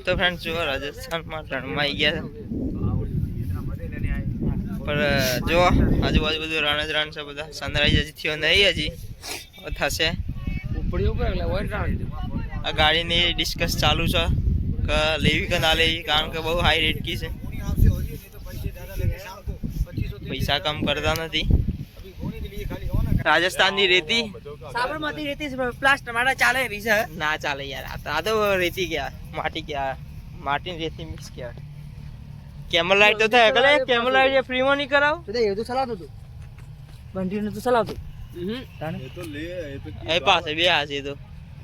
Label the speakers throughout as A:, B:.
A: તો ફ્રેન્ડ જો રાજસ્થાનમાં રણમાં આવી ગયા પર જો આજુબાજુ બધું રણ જ રણ છે બધા સનરાઈઝ હજી થયો નહીં હજી થશે આ ગાડીની ડિસ્કસ ચાલુ છે કે લેવી કે ના લેવી કારણ કે બહુ હાઈ રેટ કી છે પૈસા કમ કરતા નથી રાજસ્થાનની રેતી
B: સાબરમતી રેતી પ્લાસ્ટર મારા ચાલે રીસા
A: ના ચાલે યાર આ તો રેતી ગયા માટી ગયા માટી રેતી મિક્સ કહેવાય કેમલ લાઈટ તો થાય એટલે કેમલ લાઈટ ફ્રીમાં નહીં કરાવ
B: તો એ તો ચલાવતો તું બંડીને તો ચલાવતો
A: એ પાસે બે હાશે તો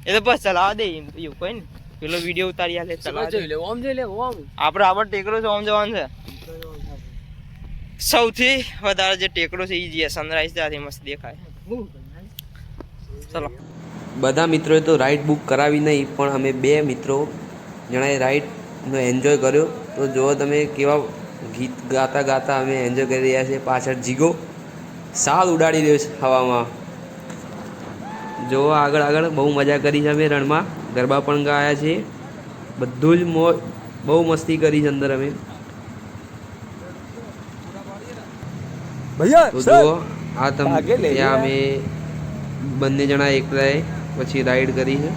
A: એ તો બસ ચલાવવા દે એવું કોઈ ને પેલો વિડીયો ઉતારી આલે ચલાવવા
B: જોઈ લે ઓમ
A: આપણે આબર ટેકરો છે ઓમ જવાનું છે સૌથી વધારે જે ટેકરો છે એ જે સનરાઈઝ ત્યાંથી મસ્ત દેખાય ચલો
C: બધા મિત્રોએ તો રાઈડ બુક કરાવી નહીં પણ અમે બે મિત્રો જણાએ રાઈડનો એન્જોય કર્યો તો જુઓ તમે કેવા ગીત ગાતા ગાતા અમે એન્જોય કરી રહ્યા છીએ પાછળ જીગો સાલ ઉડાડી રહ્યો છે હવામાં જુઓ આગળ આગળ બહુ મજા કરી છે અમે રણમાં ગરબા પણ ગાયા છીએ બધું જ બહુ મસ્તી કરી છે અંદર અમે તો જુઓ આ તમે ત્યાં અમે બંને જણા એકલાએ પછી રાઈડ કરી છે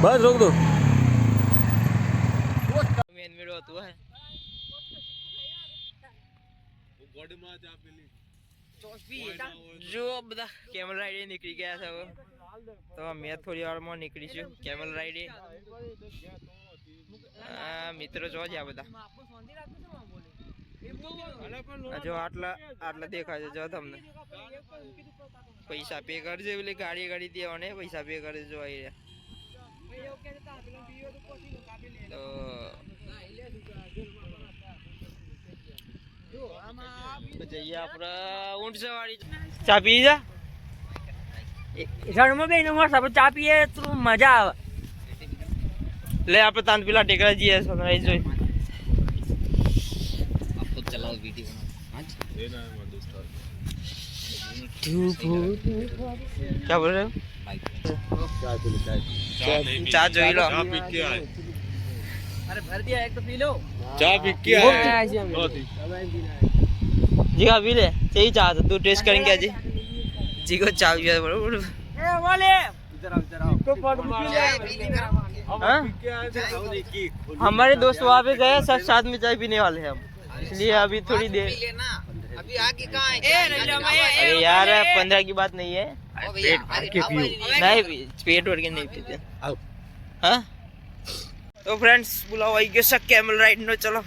B: બસ રોક દો
A: મેન મેળો હતું હે જો બધા કેમલ રાઈડે નીકળી ગયા છે તો મેં થોડી વારમાં નીકળીશું કેમલ રાઈડે મિત્રો જો જ આ બધા જો આટલા દેખાય છે જો તમને પૈસા પે કરજો એટલે ગાડી દેવાને પૈસા પે કરજો જો આવી તો જઈએ આપણે ઊંટ સવારી ચા પી જા
B: રણમાં બેન મસ્ત આપણે ચા પીએ તો મજા આવે
A: લે આપણે તાન પેલા ટેકરા જઈએ સનરાઈઝ જોઈ क्या बोल रहे हो चाय जोई लो
B: अरे भर दिया एक तो पी लो
D: चाय पी के आए
A: जी का पी ले चाहिए चाय तो तू टेस्ट करेंगे जी जी को चाय पिया बरोबर
B: ए वाले इधर आओ तो पट पी ले
A: हां हमारे दोस्त वहां पे गए सब साथ में चाय पीने वाले हैं हम इसलिए अभी थोड़ी देर
B: अभी आगे कहां है
A: अरे यार 15 की बात नहीं है पेट भर के पियो नहीं पेट भर के नहीं पीते हाँ तो फ्रेंड्स बुलाओ आई के सब कैमल राइड नो चलो